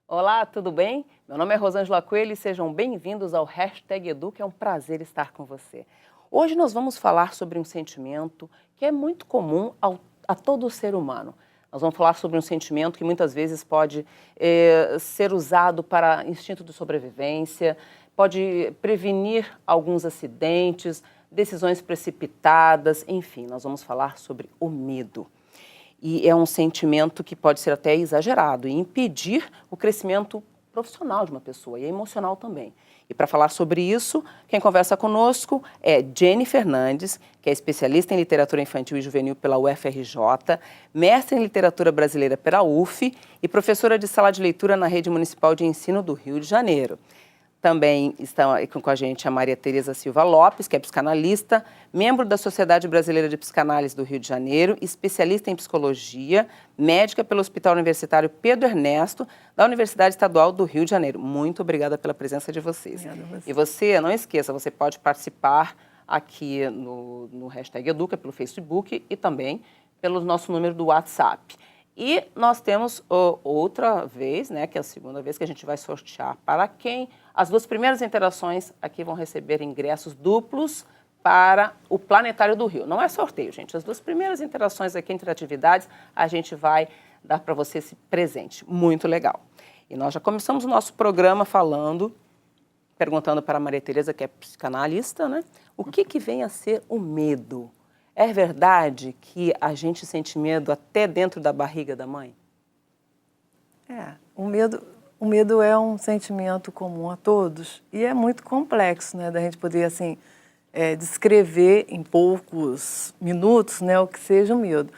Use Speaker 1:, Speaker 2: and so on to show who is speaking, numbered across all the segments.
Speaker 1: Olá, tudo bem? Meu nome é Rosângela Coelho e sejam bem-vindos ao #Edu, que é um prazer estar com você. Hoje nós vamos falar sobre um sentimento que é muito comum a todo ser humano. Nós vamos falar sobre um sentimento que muitas vezes pode ser usado para instinto de sobrevivência, pode prevenir alguns acidentes, decisões precipitadas, enfim, nós vamos falar sobre o medo. E é um sentimento que pode ser até exagerado e impedir o crescimento profissional de uma pessoa e emocional também. E para falar sobre isso, quem conversa conosco é Jenny Fernandes, que é especialista em literatura infantil e juvenil pela UFRJ, mestre em literatura brasileira pela UF e professora de sala de leitura na Rede Municipal de Ensino do Rio de Janeiro. Também estão aqui com a gente a Maria Tereza Silva Lopes, que é psicanalista, membro da Sociedade Brasileira de Psicanálise do Rio de Janeiro, especialista em psicologia, médica pelo Hospital Universitário Pedro Ernesto, da Universidade Estadual do Rio de Janeiro. Muito obrigada pela presença de vocês. E você, não esqueça, você pode participar aqui no #Educa, pelo Facebook e também pelo nosso número do WhatsApp. E nós temos outra vez, né, que é a segunda vez que a gente vai sortear para quem as duas primeiras interações aqui vão receber ingressos duplos para o Planetário do Rio. Não é sorteio, gente. As duas primeiras interações aqui entre atividades, a gente vai dar para você esse presente. Muito legal. E nós já começamos o nosso programa perguntando para a Maria Tereza, que é psicanalista, né? O que vem a ser o medo? É verdade que a gente sente medo até dentro da barriga da mãe?
Speaker 2: O medo é um sentimento comum a todos e é muito complexo, né, da gente poder, assim, descrever em poucos minutos, né, o que seja o medo.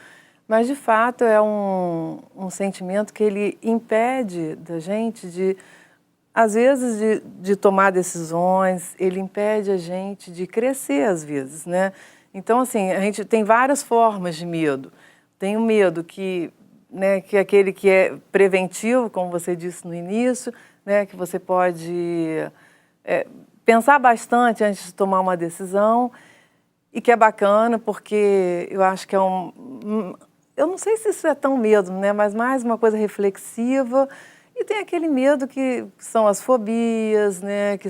Speaker 2: Mas, de fato, é um sentimento que ele impede da gente de, às vezes, de tomar decisões, ele impede a gente de crescer, às vezes, né? Então, assim, a gente tem várias formas de medo. Tem o medo que é aquele que é preventivo, como você disse no início, né, que você pode pensar bastante antes de tomar uma decisão e que é bacana porque eu acho que é eu não sei se isso é tão medo, né, mas mais uma coisa reflexiva. E tem aquele medo que são as fobias, né, que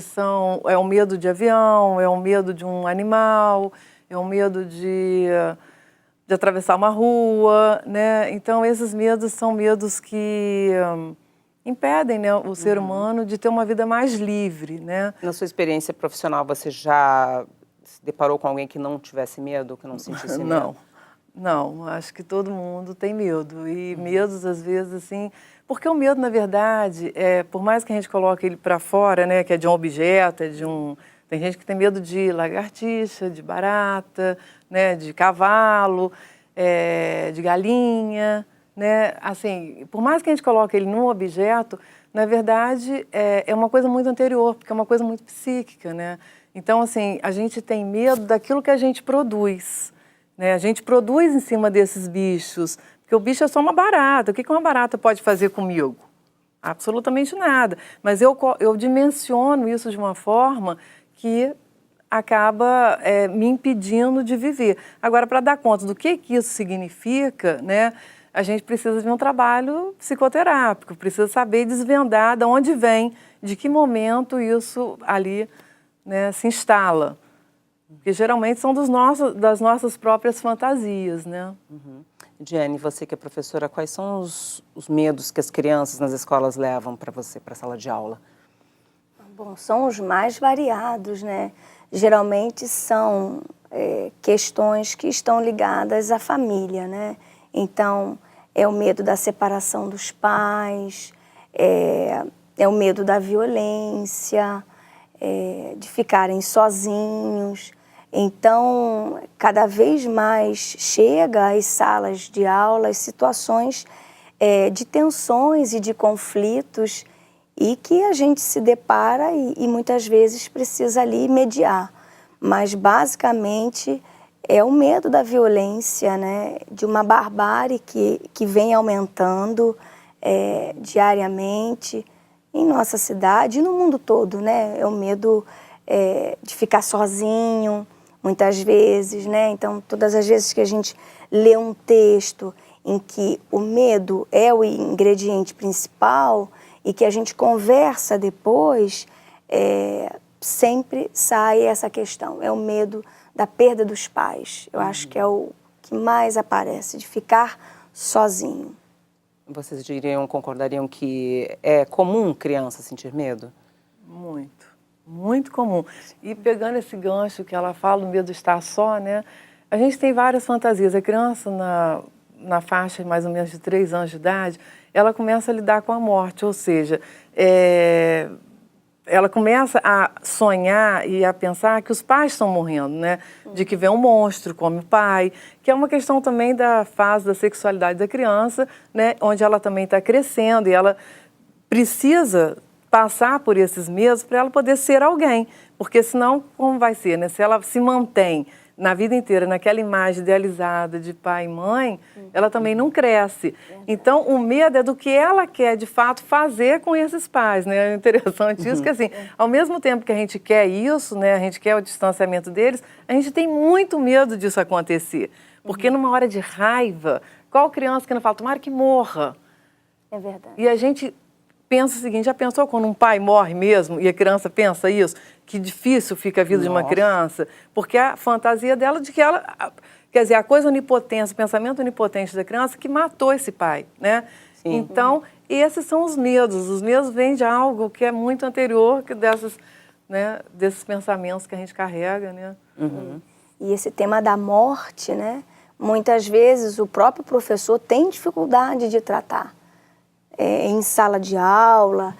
Speaker 2: é o medo de avião, é o medo de um animal, é o medo de atravessar uma rua, né? Então, esses medos são medos que impedem, né, o ser humano de ter uma vida mais livre, né?
Speaker 1: Na sua experiência profissional, você já se deparou com alguém que não tivesse medo, que não sentisse medo?
Speaker 2: Não, acho que todo mundo tem medo. E medos, às vezes, assim... Porque o medo, na verdade, por mais que a gente coloque ele para fora, né, que é de um objeto, tem gente que tem medo de lagartixa, de barata, né, de cavalo, de galinha, né? Assim, por mais que a gente coloque ele num objeto, na verdade, é uma coisa muito anterior, porque é uma coisa muito psíquica, né? Então, assim, a gente tem medo daquilo que a gente produz, né? A gente produz em cima desses bichos, porque o bicho é só uma barata. O que uma barata pode fazer comigo? Absolutamente nada. Mas eu dimensiono isso de uma forma que acaba me impedindo de viver. Agora, para dar conta do que isso significa, né, a gente precisa de um trabalho psicoterápico, precisa saber desvendar de onde vem, de que momento isso ali, né, se instala. Porque geralmente são das nossas próprias fantasias, né?
Speaker 1: Jenny, você que é professora, quais são os medos que as crianças nas escolas levam para você, para a sala de aula?
Speaker 3: Bom, são os mais variados, né? Geralmente são questões que estão ligadas à família, né? Então, é o medo da separação dos pais, é o medo da violência, de ficarem sozinhos. Então, cada vez mais chega às salas de aula situações de tensões e de conflitos e que a gente se depara e muitas vezes precisa ali mediar. Mas, basicamente, é o medo da violência, né? De uma barbárie que vem aumentando diariamente em nossa cidade e no mundo todo, né? É o medo de ficar sozinho, muitas vezes, né? Então, todas as vezes que a gente lê um texto em que o medo é o ingrediente principal, e que a gente conversa depois, sempre sai essa questão. É o medo da perda dos pais. Eu acho que é o que mais aparece, de ficar sozinho.
Speaker 1: Vocês concordariam que é comum criança sentir medo?
Speaker 2: Muito, muito comum. E pegando esse gancho que ela fala, o medo de estar só, né? A gente tem várias fantasias. A criança, na faixa mais ou menos de 3 anos de idade, ela começa a lidar com a morte, ou seja, ela começa a sonhar e a pensar que os pais estão morrendo, né? De que vem um monstro, come o pai, que é uma questão também da fase da sexualidade da criança, né? Onde ela também está crescendo e ela precisa passar por esses medos para ela poder ser alguém, porque senão como vai ser, né? Se ela se mantém na vida inteira naquela imagem idealizada de pai e mãe, ela também não cresce. Então, o medo é do que ela quer, de fato, fazer com esses pais, né? É interessante isso, que assim, ao mesmo tempo que a gente quer isso, né? A gente quer o distanciamento deles, a gente tem muito medo disso acontecer. Porque numa hora de raiva, qual criança que não fala, tomara que morra?
Speaker 3: É verdade.
Speaker 2: E a gente pensa o seguinte, já pensou quando um pai morre mesmo e a criança pensa isso? Que difícil fica a vida de uma criança, porque a fantasia dela de que ela, quer dizer, a coisa onipotente, o pensamento onipotente da criança que matou esse pai, né? Sim. Então, esses são os medos vêm de algo que é muito anterior que desses pensamentos que a gente carrega, né?
Speaker 3: E esse tema da morte, né? Muitas vezes o próprio professor tem dificuldade de tratar. Em sala de aula,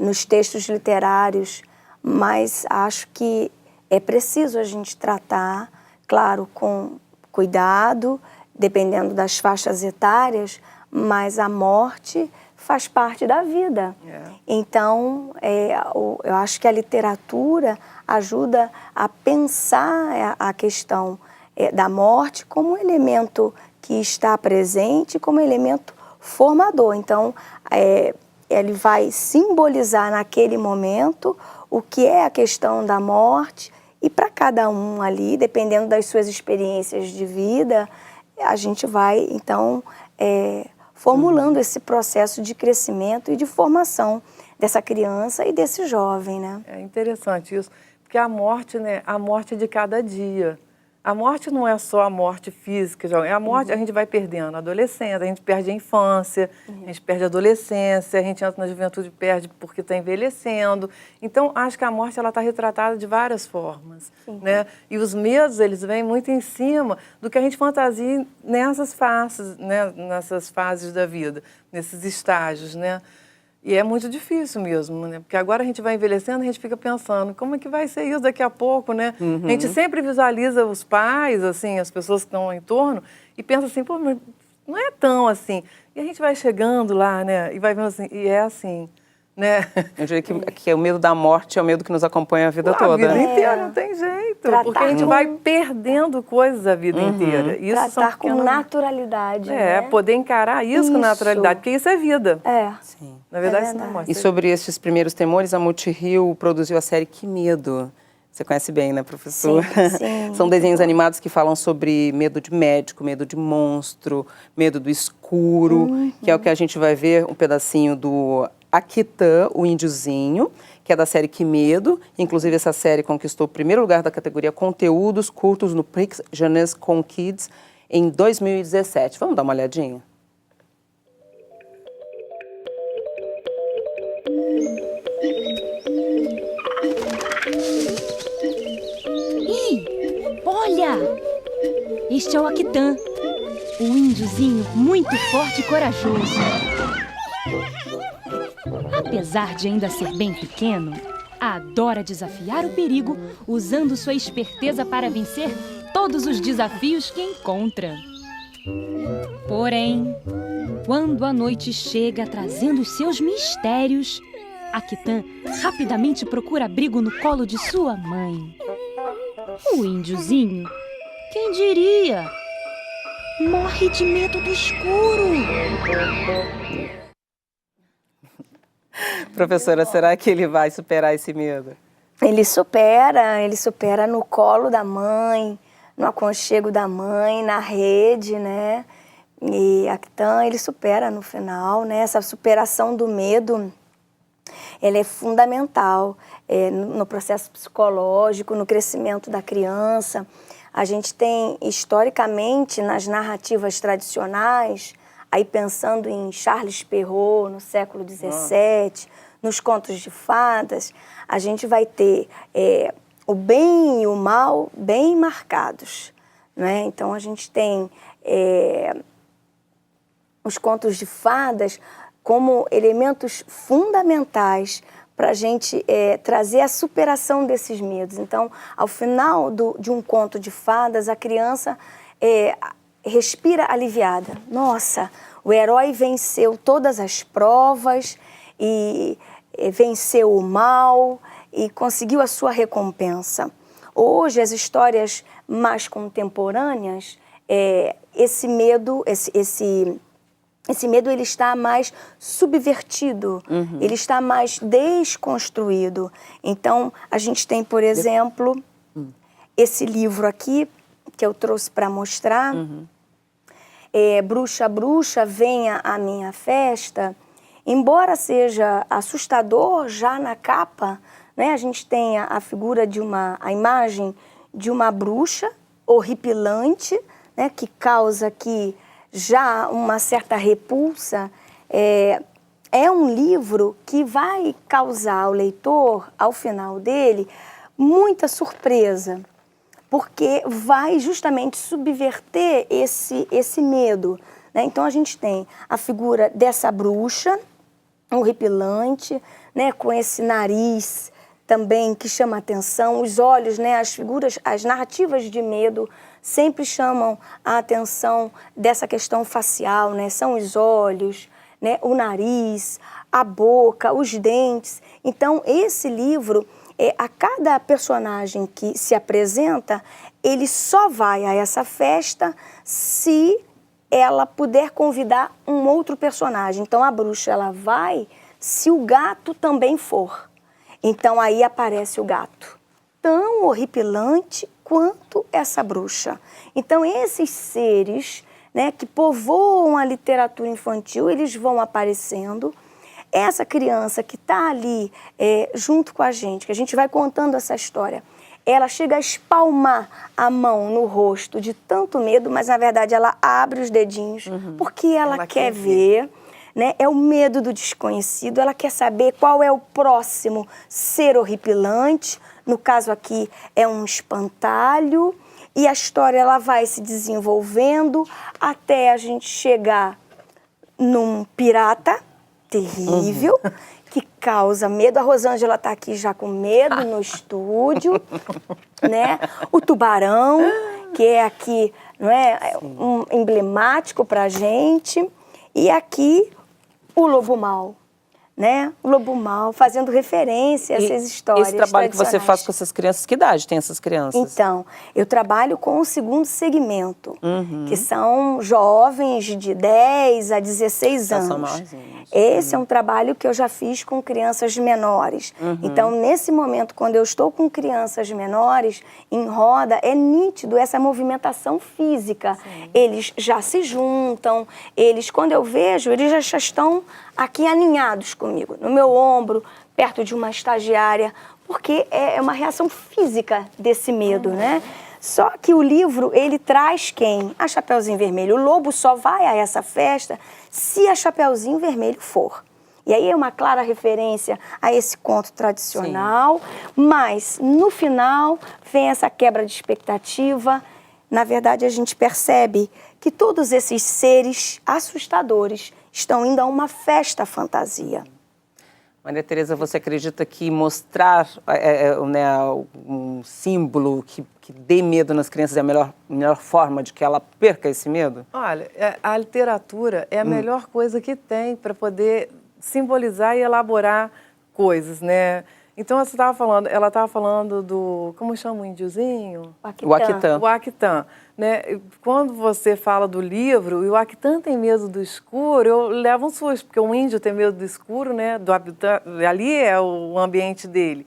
Speaker 3: nos textos literários, mas acho que é preciso a gente tratar, claro, com cuidado, dependendo das faixas etárias, mas a morte faz parte da vida. Então, eu acho que a literatura ajuda a pensar a questão da morte como um elemento que está presente, como elemento formador. Então, ele vai simbolizar naquele momento o que é a questão da morte e para cada um ali, dependendo das suas experiências de vida, a gente vai, então, formulando esse processo de crescimento e de formação dessa criança e desse jovem, né?
Speaker 2: É interessante isso, porque a morte, né, a morte é de cada dia. A morte não é só a morte física, a morte a gente vai perdendo a adolescência, a gente perde a infância, a gente perde a adolescência, a gente entra na juventude e perde porque está envelhecendo. Então, acho que a morte está retratada de várias formas, né? E os medos, eles vêm muito em cima do que a gente fantasia nessas fases, né? Nessas fases da vida, nesses estágios, né? E é muito difícil mesmo, né? Porque agora a gente vai envelhecendo, a gente fica pensando, como é que vai ser isso daqui a pouco, né? A gente sempre visualiza os pais, assim, as pessoas que estão em torno, e pensa assim, pô, mas não é tão assim. E a gente vai chegando lá, né? E vai vendo assim, e é assim, né?
Speaker 1: Eu diria que o medo da morte é o medo que nos acompanha a vida toda.
Speaker 2: A vida inteira, não tem jeito. Porque a gente vai perdendo coisas a vida inteira. Isso
Speaker 3: tratar com naturalidade, né?
Speaker 2: Poder encarar isso com naturalidade, porque isso é vida.
Speaker 1: Sim.
Speaker 2: Na verdade, isso não é morte.
Speaker 1: E sobre esses primeiros temores, a Multirio produziu a série Que Medo. Você conhece bem, né, professor?
Speaker 3: Sim.
Speaker 1: São desenhos animados que falam sobre medo de médico, medo de monstro, medo do escuro, que é o que a gente vai ver um pedacinho do Akitã, o índiozinho, que é da série Que Medo. Inclusive, essa série conquistou o primeiro lugar da categoria Conteúdos Curtos no Prix Jeunesse com Kids em 2017. Vamos dar uma olhadinha?
Speaker 4: Olha! Este é o Akitã, o índiozinho muito forte e corajoso. Apesar de ainda ser bem pequeno, adora desafiar o perigo, usando sua esperteza para vencer todos os desafios que encontra. Porém, quando a noite chega trazendo os seus mistérios, Akitã rapidamente procura abrigo no colo de sua mãe. O índiozinho, quem diria, morre de medo do escuro.
Speaker 1: Professora, será que ele vai superar esse medo?
Speaker 3: Ele supera no colo da mãe, no aconchego da mãe, na rede, né? E Akitã, ele supera no final, né? Essa superação do medo ela é fundamental no processo psicológico, no crescimento da criança. A gente tem, historicamente, nas narrativas tradicionais, aí pensando em Charles Perrault, no século XVII, nos contos de fadas, a gente vai ter o bem e o mal bem marcados, né? Então, a gente tem os contos de fadas como elementos fundamentais para a gente trazer a superação desses medos. Então, ao final de um conto de fadas, a criança respira aliviada. Nossa, o herói venceu todas as provas e venceu o mal e conseguiu a sua recompensa. Hoje, as histórias mais contemporâneas, esse medo, esse medo ele está mais subvertido, ele está mais desconstruído. Então, a gente tem, por exemplo, esse livro aqui, que eu trouxe para mostrar, Bruxa, Bruxa, Venha à Minha Festa. Embora seja assustador já na capa, né, a gente tem a figura a imagem de uma bruxa horripilante, né, que causa aqui já uma certa repulsa. É um livro que vai causar ao leitor, ao final dele, muita surpresa, porque vai justamente subverter esse medo, né? Então, a gente tem a figura dessa bruxa, horripilante, né, com esse nariz também que chama atenção, os olhos, né, as figuras, as narrativas de medo sempre chamam a atenção dessa questão facial, né? São os olhos, né, o nariz, a boca, os dentes. Então, esse livro, a cada personagem que se apresenta, ele só vai a essa festa se ela puder convidar um outro personagem. Então, a bruxa, ela vai se o gato também for. Então, aí aparece o gato, tão horripilante quanto essa bruxa. Então, esses seres, né, que povoam a literatura infantil, eles vão aparecendo. Essa criança que está ali junto com a gente, que a gente vai contando essa história, ela chega a espalmar a mão no rosto de tanto medo, mas, na verdade, ela abre os dedinhos, porque ela quer ver. Né? É o medo do desconhecido, ela quer saber qual é o próximo ser horripilante. No caso aqui, é um espantalho. E a história ela vai se desenvolvendo até a gente chegar num pirata terrível, que causa medo. A Rosângela está aqui já com medo no estúdio, né? O tubarão, que é aqui, não é, emblemático para a gente. E aqui o lobo mau, né? O lobo mau, fazendo referência a essas histórias
Speaker 1: Esse trabalho que você faz com essas crianças, que idade tem essas crianças?
Speaker 3: Então, eu trabalho com o segundo segmento, que são jovens de 10 a 16 anos.
Speaker 1: São maiorzinhos.
Speaker 3: Esse é um trabalho que eu já fiz com crianças menores. Então, nesse momento, quando eu estou com crianças menores, em roda, é nítido essa movimentação física. Sim. Eles já se juntam, quando eu vejo, eles já estão aqui aninhados comigo, no meu ombro, perto de uma estagiária, porque é uma reação física desse medo, né? Só que o livro, ele traz quem? A Chapeuzinho Vermelho. O lobo só vai a essa festa se a Chapeuzinho Vermelho for. E aí é uma clara referência a esse conto tradicional, mas no final vem essa quebra de expectativa. Na verdade, a gente percebe que todos esses seres assustadores estão indo a uma festa fantasia.
Speaker 1: Maria Tereza, você acredita que mostrar um símbolo que dê medo nas crianças é a melhor forma de que ela perca esse medo?
Speaker 2: Olha, a literatura é a melhor coisa que tem para poder simbolizar e elaborar coisas, né? Então, ela estava falando do, como chama o índiozinho?
Speaker 1: O Aquitã.
Speaker 2: O Aquitã. Né? Quando você fala do livro, e o Aquitã tem medo do escuro, eu levo um susto, porque o índio tem medo do escuro, né? Ali é o ambiente dele.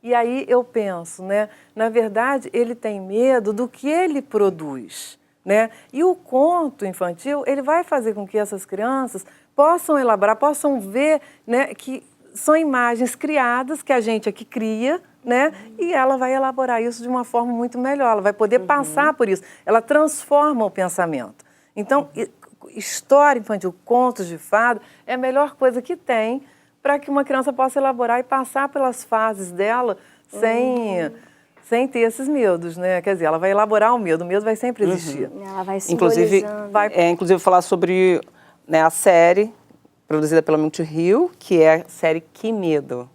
Speaker 2: E aí eu penso, né? Na verdade, ele tem medo do que ele produz, né? E o conto infantil, ele vai fazer com que essas crianças possam elaborar, possam ver, né, que são imagens criadas que a gente aqui cria, né? E ela vai elaborar isso de uma forma muito melhor, ela vai poder passar por isso, ela transforma o pensamento. Então, história infantil, contos de fada, é a melhor coisa que tem para que uma criança possa elaborar e passar pelas fases dela sem ter esses medos, né? Quer dizer, ela vai elaborar o medo vai sempre existir.
Speaker 3: Ela vai
Speaker 1: Inclusive,
Speaker 3: simbolizando.
Speaker 1: inclusive falar sobre, né, a série produzida pela Multirio, que é a série Que Medo.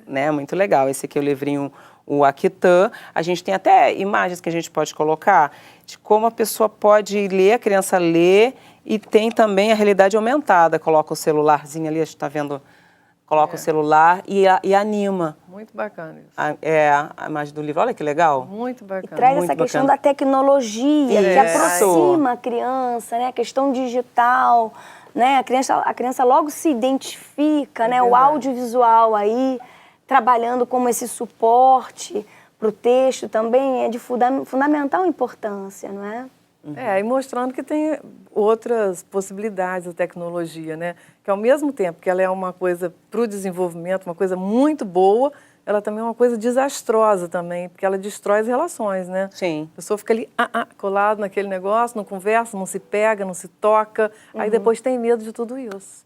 Speaker 1: Né? Muito legal. Esse aqui é o livrinho, o Aquitã. A gente tem até imagens que a gente pode colocar de como a pessoa pode ler, a criança lê, e tem também a realidade aumentada. Coloca o celularzinho ali, a gente está vendo, coloca o celular e anima.
Speaker 2: Muito bacana isso.
Speaker 1: A imagem do livro, olha que legal.
Speaker 2: Muito bacana.
Speaker 3: E traz
Speaker 1: Muito
Speaker 3: essa questão
Speaker 1: bacana.
Speaker 3: da tecnologia, que
Speaker 1: Isso.
Speaker 3: aproxima a criança, né? A questão digital, né? A criança logo se identifica, né? O audiovisual aí, trabalhando como esse suporte para o texto também é de fundamental importância, não é?
Speaker 2: E mostrando que tem outras possibilidades da tecnologia, né? Que ao mesmo tempo que ela é uma coisa para o desenvolvimento, uma coisa muito boa, ela também é uma coisa desastrosa também, porque ela destrói as relações, né?
Speaker 1: Sim.
Speaker 2: A pessoa fica ali colado naquele negócio, não conversa, não se pega, não se toca, aí depois tem medo de tudo isso.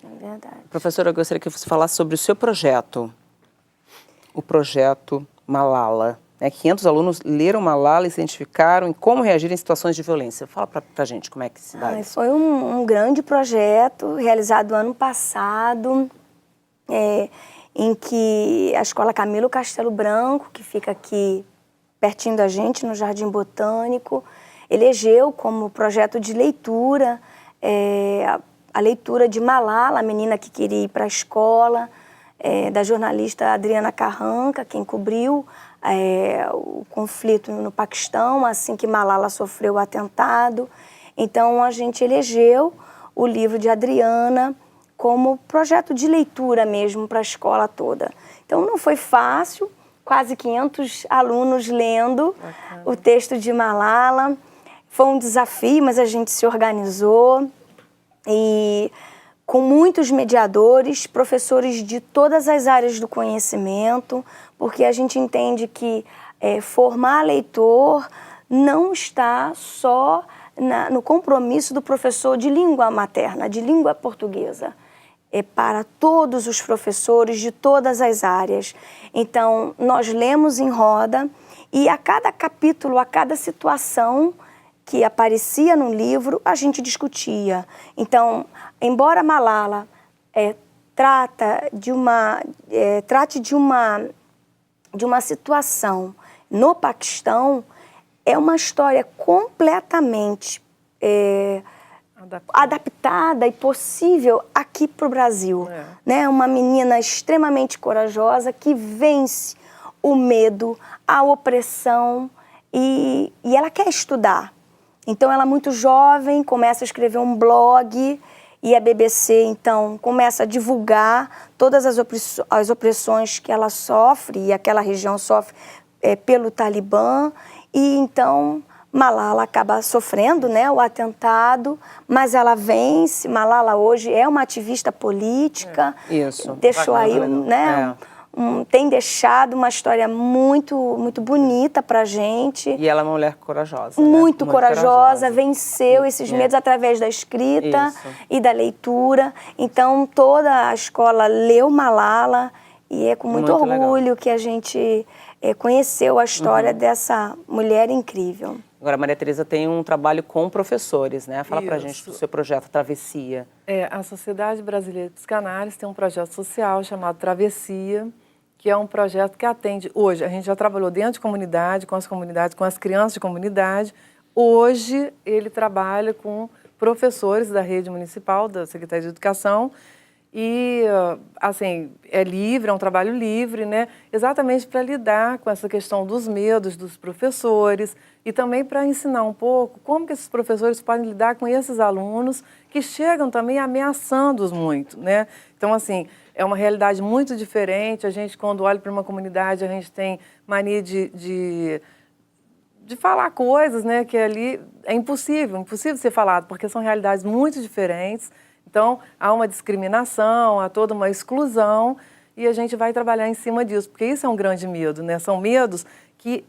Speaker 3: É verdade.
Speaker 1: Professora, eu gostaria que você falasse sobre o seu projeto, o projeto Malala. 500 alunos leram Malala e se identificaram em como reagir em situações de violência. Fala pra gente como é que se dá isso.
Speaker 3: Foi um grande projeto realizado ano passado, em que a Escola Camilo Castelo Branco, que fica aqui pertinho da gente, no Jardim Botânico, elegeu como projeto de leitura a leitura de Malala, a menina que queria ir para a escola, da jornalista Adriana Carranca, quem cobriu o conflito no Paquistão, assim que Malala sofreu o atentado. Então, a gente elegeu o livro de Adriana como projeto de leitura mesmo para a escola toda. Então, não foi fácil, quase 500 alunos lendo o texto de Malala. Foi um desafio, mas a gente se organizou e com muitos mediadores, professores de todas as áreas do conhecimento, porque a gente entende que formar leitor não está só no compromisso do professor de língua materna, de língua portuguesa. É para todos os professores de todas as áreas. Então, nós lemos em roda e a cada capítulo, a cada situação que aparecia no livro, a gente discutia. Então, embora Malala trate de uma situação no Paquistão, é uma história completamente adaptada e possível aqui para o Brasil. Né? Uma menina extremamente corajosa que vence o medo, a opressão e ela quer estudar. Então, ela é muito jovem, começa a escrever um blog e a BBC, então, começa a divulgar todas as opressões que ela sofre e aquela região sofre pelo Talibã. E, então, Malala acaba sofrendo, né, o atentado, mas ela vence. Malala hoje é uma ativista política.
Speaker 1: Isso.
Speaker 3: Deixou aí, né, tem deixado uma história muito, muito bonita pra gente.
Speaker 1: E ela é uma mulher corajosa,
Speaker 3: muito
Speaker 1: né?
Speaker 3: corajosa, venceu esses medos através da escrita e da leitura. Então, toda a escola leu Malala e é com muito orgulho
Speaker 1: legal
Speaker 3: que a gente conheceu a história dessa mulher incrível.
Speaker 1: Agora, a Maria Tereza tem um trabalho com professores, né? Fala pra gente do seu projeto Travessia.
Speaker 2: A Sociedade Brasileira de Psicanálise tem um projeto social chamado Travessia, que é um projeto que atende, hoje, a gente já trabalhou dentro de comunidade, com as crianças de comunidade. Hoje, ele trabalha com professores da rede municipal, da Secretaria de Educação, e, assim, é livre, é um trabalho livre, né? Exatamente para lidar com essa questão dos medos dos professores e também para ensinar um pouco como que esses professores podem lidar com esses alunos que chegam também ameaçando-os muito, né? Então, assim, é uma realidade muito diferente. A gente, quando olha para uma comunidade, a gente tem mania de falar coisas, né, que ali é impossível ser falado, porque são realidades muito diferentes. Então, há uma discriminação, há toda uma exclusão, e a gente vai trabalhar em cima disso, porque isso é um grande medo, né? São medos que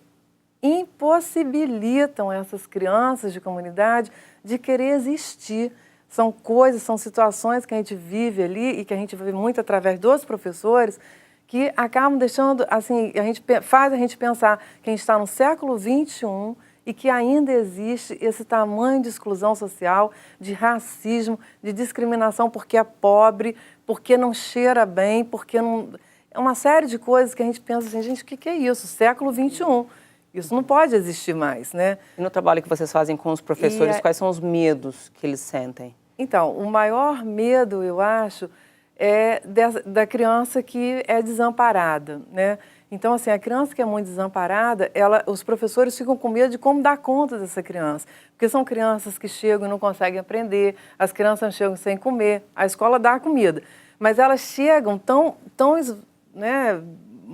Speaker 2: impossibilitam essas crianças de comunidade de querer existir. São coisas, são situações que a gente vive ali e que a gente vê muito através dos professores que acabam deixando, assim, faz a gente pensar que a gente está no século XXI e que ainda existe esse tamanho de exclusão social, de racismo, de discriminação porque é pobre, porque não cheira bem, porque não... É uma série de coisas que a gente pensa assim, gente, o que é isso? Século XXI. Isso não pode existir mais, né?
Speaker 1: E no trabalho que vocês fazem com os professores, quais são os medos que eles sentem?
Speaker 2: Então, o maior medo, eu acho, é da criança que é desamparada, né? Então, assim, a criança que é muito desamparada, os professores ficam com medo de como dar conta dessa criança. Porque são crianças que chegam e não conseguem aprender, as crianças chegam sem comer, a escola dá comida. Mas elas chegam tão né,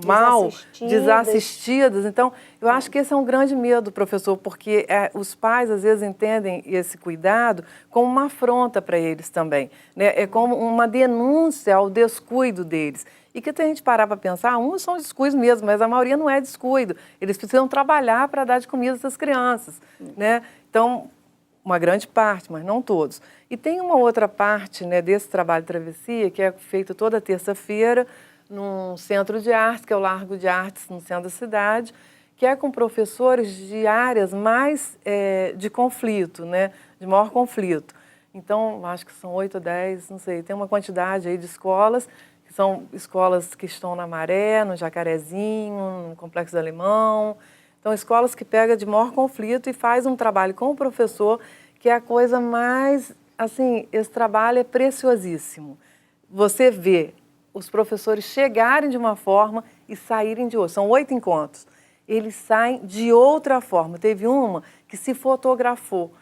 Speaker 2: mal, desassistidas. Então, eu acho que esse é um grande medo, professor, porque os pais, às vezes, entendem esse cuidado como uma afronta para eles também, né? É como uma denúncia ao descuido deles. E que se a gente parar para pensar, uns são descuidos mesmo, mas a maioria não é descuido. Eles precisam trabalhar para dar de comida a essas crianças, né? Então, uma grande parte, mas não todos. E tem uma outra parte, né, desse trabalho de travessia, que é feito toda terça-feira, num centro de artes, que é o Largo de Artes, no centro da cidade, que é com professores de áreas mais de conflito, né, de maior conflito. Então, acho que são 8 ou 10, não sei, tem uma quantidade aí de escolas, que são escolas que estão na Maré, no Jacarezinho, no Complexo do Alemão. Então, escolas que pegam de maior conflito e faz um trabalho com o professor, que é a coisa mais, assim, esse trabalho é preciosíssimo. Você vê os professores chegarem de uma forma e saírem de outra. São 8 encontros. Eles saem de outra forma. Teve uma que se fotografou.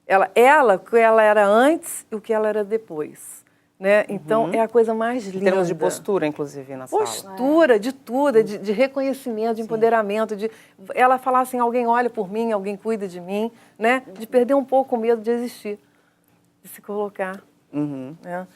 Speaker 2: O que ela era antes e o que ela era depois. Né? Então, é a coisa mais linda.
Speaker 1: Em termos de postura, inclusive, na sala.
Speaker 2: Postura, de tudo, de reconhecimento, de empoderamento, de ela falar assim, alguém olha por mim, alguém cuida de mim, né? De perder um pouco o medo de existir, de se colocar. Né?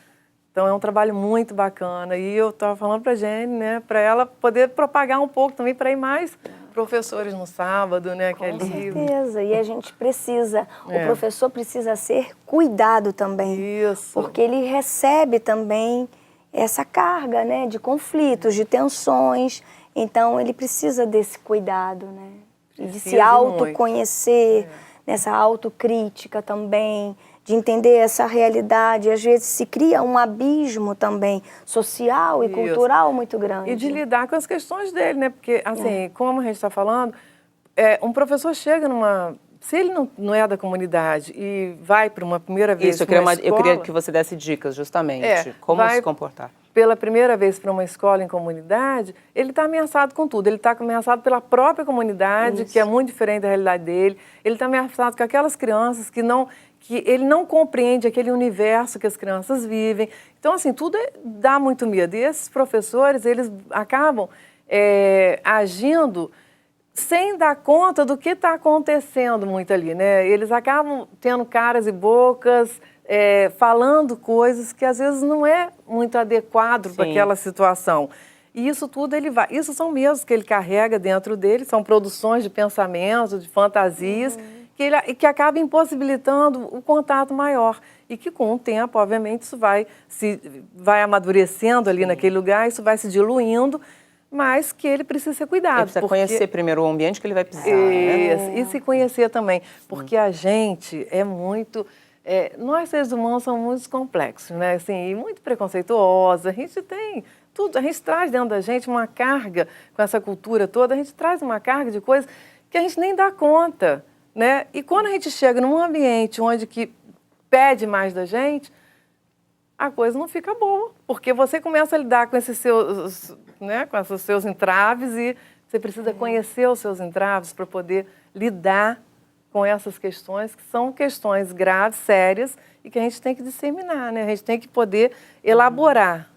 Speaker 2: Então, é um trabalho muito bacana. E eu estava falando para a Jenny, né, para ela poder propagar um pouco também, para ir mais professores no sábado, né?
Speaker 3: Com certeza. E a gente precisa, o professor precisa ser cuidado também.
Speaker 2: Isso.
Speaker 3: Porque ele recebe também essa carga, né, de conflitos, de tensões. Então, ele precisa desse cuidado, né? E de se autoconhecer, nessa autocrítica também, de entender essa realidade. Às vezes se cria um abismo também social e cultural muito grande.
Speaker 2: E de lidar com as questões dele, né? Porque, assim, como a gente está falando, um professor chega numa... Se ele não é da comunidade e vai para uma primeira vez
Speaker 1: eu queria que você desse dicas, justamente, como se comportar.
Speaker 2: Pela primeira vez para uma escola em comunidade, ele está ameaçado com tudo. Ele está ameaçado pela própria comunidade, que é muito diferente da realidade dele. Ele está ameaçado com aquelas crianças que ele não compreende aquele universo que as crianças vivem. Então, assim, tudo dá muito medo. E esses professores, eles acabam agindo sem dar conta do que está acontecendo muito ali, né? Eles acabam tendo caras e bocas, falando coisas que às vezes não é muito adequado para aquela situação. E isso tudo isso são medos que ele carrega dentro dele, são produções de pensamento, de fantasias, que acaba impossibilitando o contato maior. E que com o tempo, obviamente, isso vai amadurecendo ali naquele lugar, isso vai se diluindo, mas que ele precisa ser cuidado. Ele
Speaker 1: precisa conhecer primeiro o ambiente que ele vai pisar.
Speaker 2: E se conhecer também, porque a gente é muito... nós, seres humanos, somos muito complexos, né? Assim, e muito preconceituosos. A gente tem tudo, a gente traz dentro da gente uma carga com essa cultura toda, a gente traz uma carga de coisas que a gente nem dá conta, né? E quando a gente chega num ambiente onde que pede mais da gente, a coisa não fica boa, porque você começa a lidar com esses seus, né, com esses seus entraves e você precisa conhecer os seus entraves para poder lidar com essas questões, que são questões graves, sérias, e que a gente tem que disseminar, né? A gente tem que poder elaborar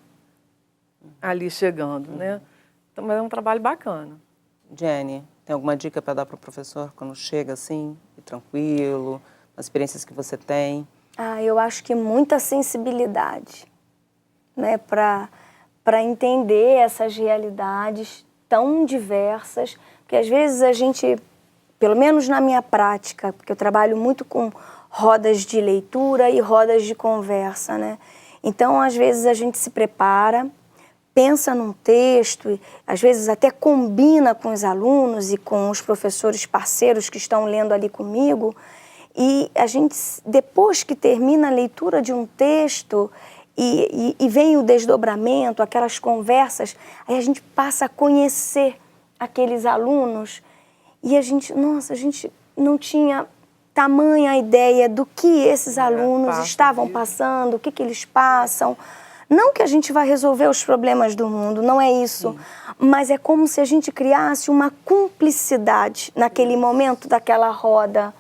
Speaker 2: ali chegando, né? Então, mas é um trabalho bacana.
Speaker 1: Jenny, tem alguma dica para dar para o professor quando chega assim, tranquilo, as experiências que você tem?
Speaker 3: Eu acho que muita sensibilidade, né, para para entender essas realidades tão diversas, porque às vezes a gente, pelo menos na minha prática, porque eu trabalho muito com rodas de leitura e rodas de conversa, né? Então, às vezes a gente se prepara, pensa num texto, às vezes até combina com os alunos e com os professores parceiros que estão lendo ali comigo, e a gente, depois que termina a leitura de um texto e vem o desdobramento, aquelas conversas, aí a gente passa a conhecer aqueles alunos e a gente não tinha tamanha ideia do que esses alunos estavam passando, o que eles passam. Não que a gente vai resolver os problemas do mundo, não é isso, mas é como se a gente criasse uma cumplicidade naquele momento daquela roda,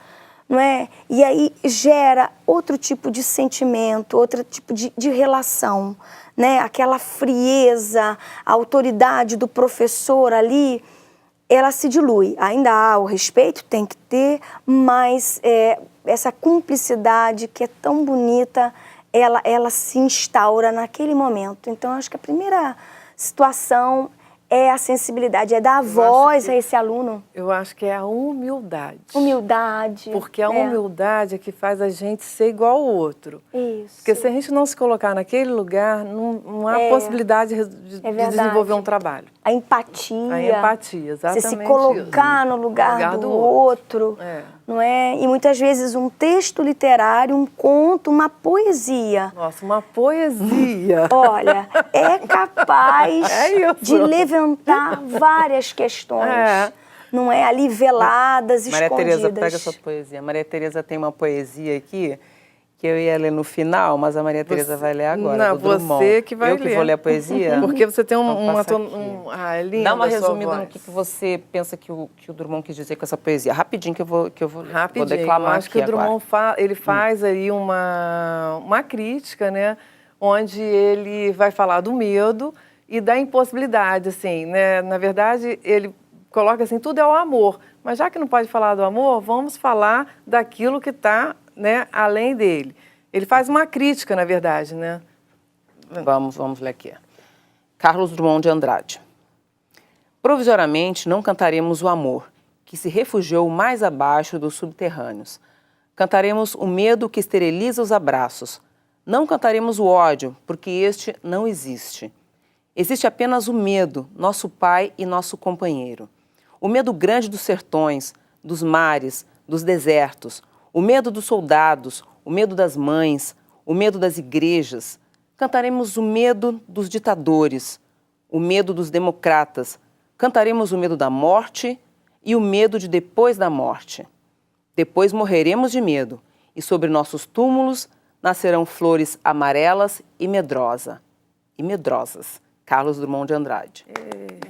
Speaker 3: não é? E aí gera outro tipo de sentimento, outro tipo de relação, né? Aquela frieza, a autoridade do professor ali, ela se dilui. Ainda há o respeito, tem que ter, mas essa cumplicidade que é tão bonita, ela se instaura naquele momento. Então, acho que a primeira situação é a sensibilidade, é dar voz a esse aluno.
Speaker 2: Eu acho que é a humildade.
Speaker 3: Humildade.
Speaker 2: Porque a humildade é que faz a gente ser igual ao outro.
Speaker 3: Isso.
Speaker 2: Porque se a gente não se colocar naquele lugar, não há possibilidade de desenvolver um trabalho.
Speaker 3: A empatia.
Speaker 2: A empatia, exatamente.
Speaker 3: Você se colocar no lugar do outro. Não é? E muitas vezes um texto literário, um conto, uma poesia.
Speaker 2: Nossa, uma poesia.
Speaker 3: Olha, é capaz de levantar várias questões. Não é? Ali veladas,
Speaker 1: Maria
Speaker 3: escondidas.
Speaker 1: Tereza, pega essa poesia. Maria Tereza tem uma poesia aqui que eu ia ler no final, mas a Maria Tereza vai ler agora.
Speaker 2: Não, você que vai ler.
Speaker 1: Eu que vou ler a poesia?
Speaker 2: Porque você tem linda.
Speaker 1: Dá uma resumida no que você pensa que o Drummond quis dizer com essa poesia. Rapidinho que eu vou ler.
Speaker 2: Rapidinho.
Speaker 1: Vou declamar
Speaker 2: eu acho que o Drummond ele faz aí uma crítica, né? Onde ele vai falar do medo e da impossibilidade, assim, né? Na verdade, ele coloca assim, tudo é o amor. Mas já que não pode falar do amor, vamos falar daquilo que está, né, além dele. Ele faz uma crítica, na verdade, né?
Speaker 1: Vamos ler aqui. Carlos Drummond de Andrade. Provisoriamente não cantaremos o amor, que se refugiou mais abaixo dos subterrâneos. Cantaremos o medo que esteriliza os abraços. Não cantaremos o ódio, porque este não existe. Existe apenas o medo, nosso pai e nosso companheiro. O medo grande dos sertões, dos mares, dos desertos, o medo dos soldados, o medo das mães, o medo das igrejas. Cantaremos o medo dos ditadores, o medo dos democratas. Cantaremos o medo da morte e o medo de depois da morte. Depois morreremos de medo, e sobre nossos túmulos nascerão flores amarelas e medrosas. Carlos Drummond de Andrade.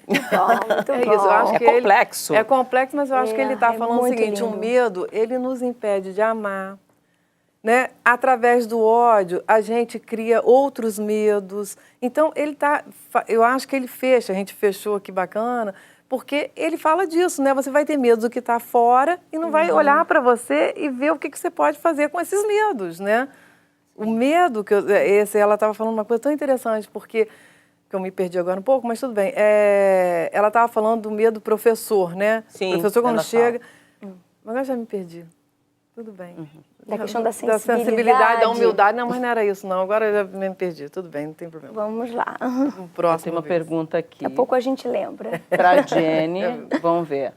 Speaker 3: Muito bom.
Speaker 2: Isso, eu acho que
Speaker 1: complexo.
Speaker 2: É complexo, mas eu acho que ele está falando o seguinte,
Speaker 3: lindo.
Speaker 2: o medo, ele nos impede de amar, né? Através do ódio, a gente cria outros medos. Então, eu acho que ele fecha, a gente fechou aqui bacana, porque ele fala disso, né? Você vai ter medo do que está fora e não vai olhar para você e ver o que você pode fazer com esses medos, né? O medo, ela estava falando uma coisa tão interessante, porque eu me perdi agora um pouco, mas tudo bem. Ela estava falando do medo do professor, né?
Speaker 1: Sim,
Speaker 2: o professor quando chega...
Speaker 3: Fala.
Speaker 2: Agora já me perdi. Tudo bem.
Speaker 3: Da questão da
Speaker 2: Da sensibilidade, da humildade. Não, mas não era isso, não. Agora eu já me perdi. Tudo bem, não tem problema.
Speaker 3: Vamos lá.
Speaker 2: Um próximo.
Speaker 1: Tem uma pergunta aqui.
Speaker 3: Daqui a pouco a gente lembra.
Speaker 1: Para a Jenny, vamos ver.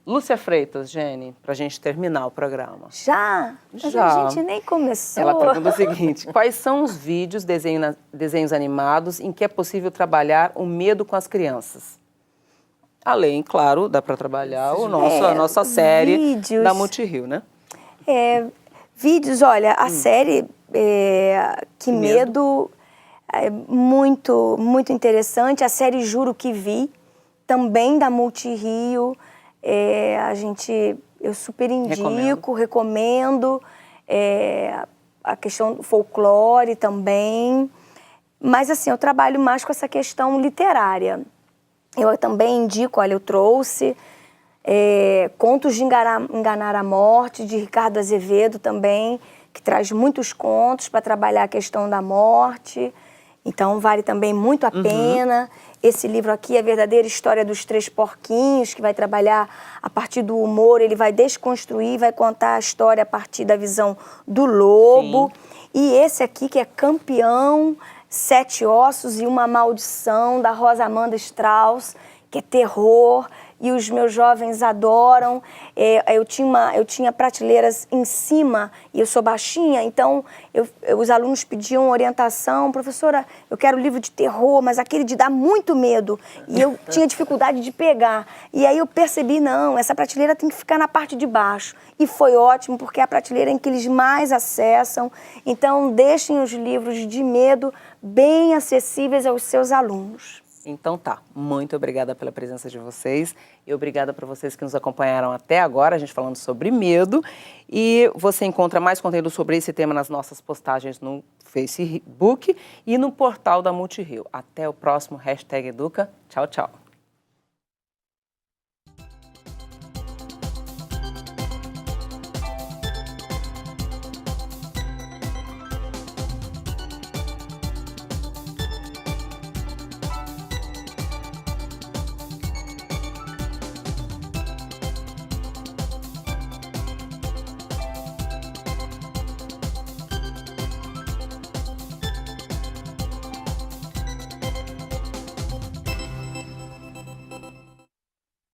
Speaker 1: Lúcia Freitas, Jenny, para a gente terminar o programa.
Speaker 3: Já? Mas a gente nem começou.
Speaker 1: Ela pergunta o seguinte, quais são os vídeos, desenhos animados em que é possível trabalhar o medo com as crianças? Além, claro, dá para trabalhar a nossa série
Speaker 3: vídeos.
Speaker 1: da Multirio, né?
Speaker 3: Vídeos, olha, a série Que Medo é muito, muito interessante. A série Juro Que Vi, também da Multirio. Eu super indico, recomendo. A questão do folclore também. Mas, assim, eu trabalho mais com essa questão literária. Eu também indico, olha, eu trouxe Contos de Enganar a Morte, de Ricardo Azevedo também, que traz muitos contos para trabalhar a questão da morte. Então, vale também muito a pena. Esse livro aqui é a verdadeira história dos 3 porquinhos, que vai trabalhar a partir do humor, ele vai desconstruir, vai contar a história a partir da visão do lobo. Sim. E esse aqui, que é Campeão, 7 Ossos e uma Maldição, da Rosa Amanda Strauss, que é terror, e os meus jovens adoram. Eu tinha prateleiras em cima, e eu sou baixinha, então os alunos pediam orientação. Professora, eu quero livro de terror, mas aquele de dar muito medo. E eu tinha dificuldade de pegar. E aí eu percebi, não, essa prateleira tem que ficar na parte de baixo. E foi ótimo, porque é a prateleira em que eles mais acessam. Então, deixem os livros de medo bem acessíveis aos seus alunos.
Speaker 1: Então tá, muito obrigada pela presença de vocês e obrigada para vocês que nos acompanharam até agora, a gente falando sobre medo. E você encontra mais conteúdo sobre esse tema nas nossas postagens no Facebook e no portal da Multirio. Até o próximo #Educa. Tchau, tchau.